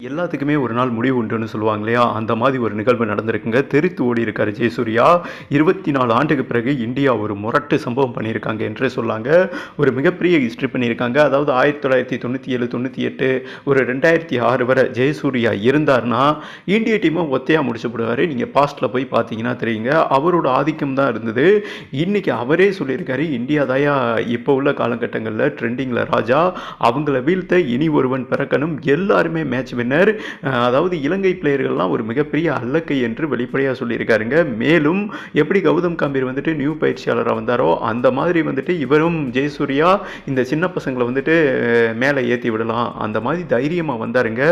எல்லாத்துக்குமே ஒரு நாள் முடிவு உண்டுன்னு சொல்லுவாங்க இல்லையா? அந்த மாதிரி ஒரு நிகழ்வு நடந்திருக்குங்க. தெறித்து ஓடியிருக்காரு ஜெயசூர்யா. 24 ஆண்டுக்கு பிறகு இந்தியா ஒரு முரட்டு சம்பவம் பண்ணியிருக்காங்க என்றே சொல்லாங்க. ஒரு மிகப்பெரிய ஹிஸ்ட்ரி பண்ணியிருக்காங்க. அதாவது 1997, 98 ஒரு 2006 வரை ஜெயசூர்யா இருந்தார்னா, இந்திய டீமை ஒத்தையா முடிச்சுப்புடுவாரு. நீங்க பாஸ்ட்ல போய் பார்த்தீங்கன்னா தெரியுங்க. அவரோட ஆதிக்கம் தான் இருந்தது. இன்னைக்கு அவரே சொல்லியிருக்காரு, இந்தியா தான்யா இப்போ உள்ள காலகட்டங்கள்ல ட்ரெண்டிங்ல ராஜா. அவங்கள வீழ்த்த இனி ஒருவன் பிறக்கணும். எல்லாருமே மேட்ச் வின்னர். அதாவது இலங்கை பிளேயர்கள்லாம் ஒரு மிகப்பெரிய அல்லக்கை என்று வெளிப்படையாக சொல்லியிருக்காருங்க. மேலும் எப்படி கௌதம் கம்பீர் வந்துட்டு நியூ பயிற்சியாளராக வந்தாரோ அந்த மாதிரி வந்துட்டு இவரும் ஜெயசூர்யா இந்த சின்ன பசங்களை வந்துட்டு மேலே ஏற்றி விடலாம் அந்த மாதிரி தைரியமாக வந்தாருங்க.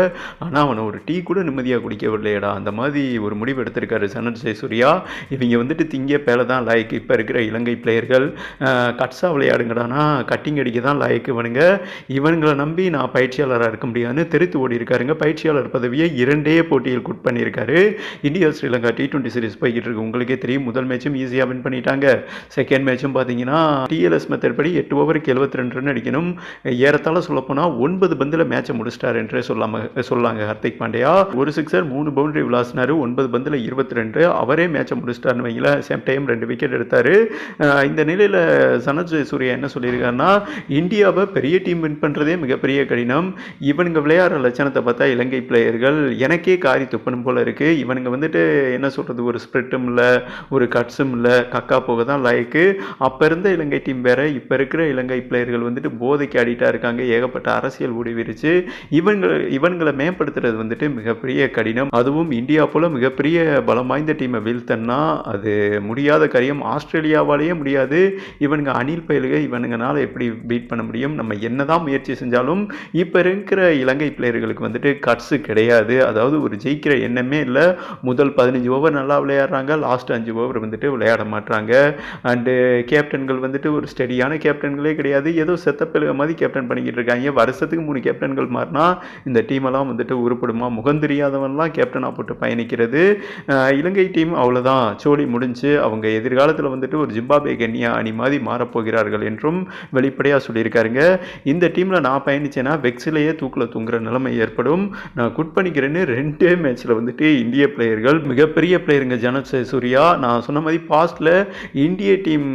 ஆனால் அவனை ஒரு டீ கூட நிம்மதியாக குடிக்க விடலையடா அந்த மாதிரி ஒரு முடிவு எடுத்திருக்காரு சனத் ஜெயசூர்யா. இவங்க வந்துட்டு திங்க பேல தான் லாய்க்கு. இப்போ இருக்கிற இலங்கை பிளேயர்கள் கட்ஸா விளையாடுங்கடானா கட்டிங் அடிக்க தான் லாய்க்கு இவனுங்க. இவனுங்களை நம்பி நான் பயிற்சியாளராக இருக்க முடியாதுன்னு தெரித்து ஓடி இருக்காருங்க. பயிற்சியாளர் பதவியை 2 போட்டியில் குட் பண்ணியிருக்காரு. இந்தியா ஸ்ரீலங்கா T20 சீரிஸ் போய்கிட்டு இருக்கு. உங்களுக்கே தெரியும், முதல் மேட்சும் ஈஸியாக வின் பண்ணிட்டாங்க. செகண்ட் மேட்சும் பார்த்தீங்கன்னா டிஎல்எஸ் மெத்தட் படி 8 ஓவருக்கு 72 ரன் அடிக்கணும். ஏறத்தாழ சொல்லப்போனால் 9 பந்தில் மேட்சை முடிச்சிட்டார் என்றே சொல்லாங்க ஹர்திக் பாண்டியா. ஒரு சிக்ஸர் 3 பவுண்டரி விளாசினார். 9 பந்தில் 22 அவரே மேட்சை முடிச்சிட்டாருன்னு வைங்கள. சேம் டைம் 2 விக்கெட் எடுத்தார். இந்த நிலையில் சனத் ஜெயசூர்யா என்ன சொல்லியிருக்காருன்னா, இந்தியாவை பெரிய டீம் வின் பண்ணுறதே மிகப்பெரிய கடினம். இவனுங்க விளையாடுற லட்சணத்தை பார்த்தா இலங்கை பிளேயர்கள் எனக்கே காரி துப்பணும் போல இருக்குது. இவனுங்க வந்துட்டு என்ன சொல்கிறது, ஒரு ஸ்பிரிட்டும் இல்லை, ஒரு கட்ஸும் இல்லை, கக்கா போக தான் லாய்க்கு. அப்போ இருந்த இலங்கை டீம் வேறு, இப்போ இருக்கிற இலங்கை பிளேயர்கள் வந்துட்டு போதைக்கு அடிக்டாக இருக்காங்க. ஏகப்பட்ட அரசியல் ஊடுருவிருச்சு. இவன்களை மேம்படுத்துறது வந்துட்டு மிகப்பெரிய கடினம். அதுவும் இந்தியா போல் மிகப்பெரிய பலம் வாய்ந்த டீமை வீழ்த்தன்னா அது முடியாத காரியம். ஆஸ்திரேலியாவாலேயே முடியாது. இவனுங்க அணில் பயிலுக, இவனுங்கனால எப்படி பீட் பண்ண முடியும்? நம்ம என்னதான் முயற்சி செஞ்சாலும் இப்போ இருக்கிற இலங்கை பிளேயர்களுக்கு வந்துட்டு கட்ஸு கிடையாது. அதாவது ஒரு ஜெயிக்கிற எண்ணமே இல்லை. முதல் 15 ஓவர் நல்லா விளையாடுறாங்க, லாஸ்ட் 5 ஓவர் வந்துட்டு விளையாட மாட்டாங்க. அண்டு கேப்டன்கள் வந்துட்டு ஒரு ஸ்டெடியான கேப்டன்களே கிடையாது. ஏதோ செத்தப்பிள்ளைக மாதிரி கேப்டன் பண்ணிக்கிட்டு இருக்காங்க. வருஷத்துக்கு 3 கேப்டன்கள் மாறினா இந்த டீமெல்லாம் வந்துட்டு உருப்படுமா? முகம் தெரியாதவன்லாம் கேப்டனாக போட்டு பயணிக்கிறது. இலங்கை டீம் அவ்வளோதான், சோழி முடிஞ்சு. அவங்க எதிர்காலத்தில் வந்துட்டு ஒரு ஜிம்பாப்வே கென்யா அணி மாதிரி மாறப்போகிறார்கள் என்றும் வெளிப்படையாக சொல்லியிருக்காருங்க. இந்த டீமில் நான் பயணிச்சேன்னா வெக்ஸிலேயே தூக்கில் தூங்குற நிலைமை ஏற்படும். நான் குட் பண்ணிக்கிறேன்னு 2 மேட்ச்சில் வந்துட்டு இந்திய பிளேயர்கள் மிகப்பெரிய பிளேயருங்க சனத் ஜெயசூர்யா. நான் சொன்ன மாதிரி பாஸ்டில் இந்திய டீம்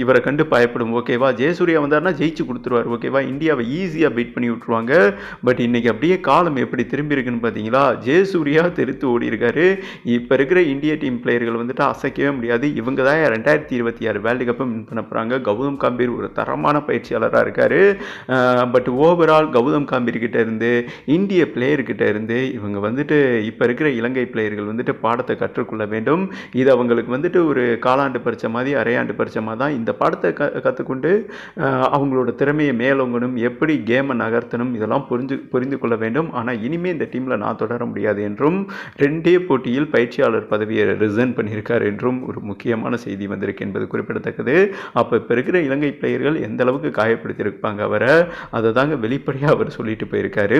இவரை கண்டு பயப்படும். ஓகேவா, ஜெயசூர்யா வந்தார்னா ஜெயிச்சு கொடுத்துருவார். ஓகேவா, இந்தியாவை ஈஸியாக பீட் பண்ணி விட்டுருவாங்க. பட் இன்னைக்கு அப்படியே காலம் எப்படி திரும்பி இருக்குன்னு பார்த்தீங்களா? ஜெயசூர்யா தெரித்து ஓடி இருக்காரு. இப்போ இருக்கிற இந்திய டீம் பிளேயர்கள் வந்துட்டு அசைக்கவே முடியாது. இவங்க தான் 2026 வேர்ல்டு கப்பை வின் பண்ண போகிறாங்க. கௌதம் கம்பீர் ஒரு தரமான பயிற்சியாளராக இருக்காரு. பட் ஓவரால் கௌதம் கம்பீர் கிட்ட இருந்து இந்திய பிளேயர்கிட்ட இருந்து இவங்க வந்துட்டு இப்போ இருக்கிற இலங்கை பிளேயர்கள் வந்துட்டு பாடத்தை கற்றுக்கொள்ள வேண்டும். இது அவங்களுக்கு வந்துட்டு ஒரு காலாண்டு பரிச்சை மாதிரி, அரையாண்டு பரிச்சை மாதிரி தான். இந்த பாடத்தை கற்றுக்கொண்டு அவங்களோட திறமையை மேலோங்கணும், எப்படி கேமை நகர்த்தணும், இதெல்லாம் புரிந்து கொள்ள வேண்டும். ஆனால் இனிமேல் இந்த டீமில் நான் தொடர முடியாது என்றும் 2 போட்டியில் பயிற்சியாளர் பதவியை ரிசைன் பண்ணியிருக்கார் என்றும் ஒரு முக்கியமான செய்தி வந்திருக்கு என்பது குறிப்பிடத்தக்கது. அப்போ இப்போ இருக்கிற இலங்கை பிளேயர்கள் எந்த அளவுக்கு காயப்படுத்தியிருப்பாங்க அவரை, அதை தாங்க வெளிப்படையாக அவர் சொல்லிட்டு போயிருக்காரு.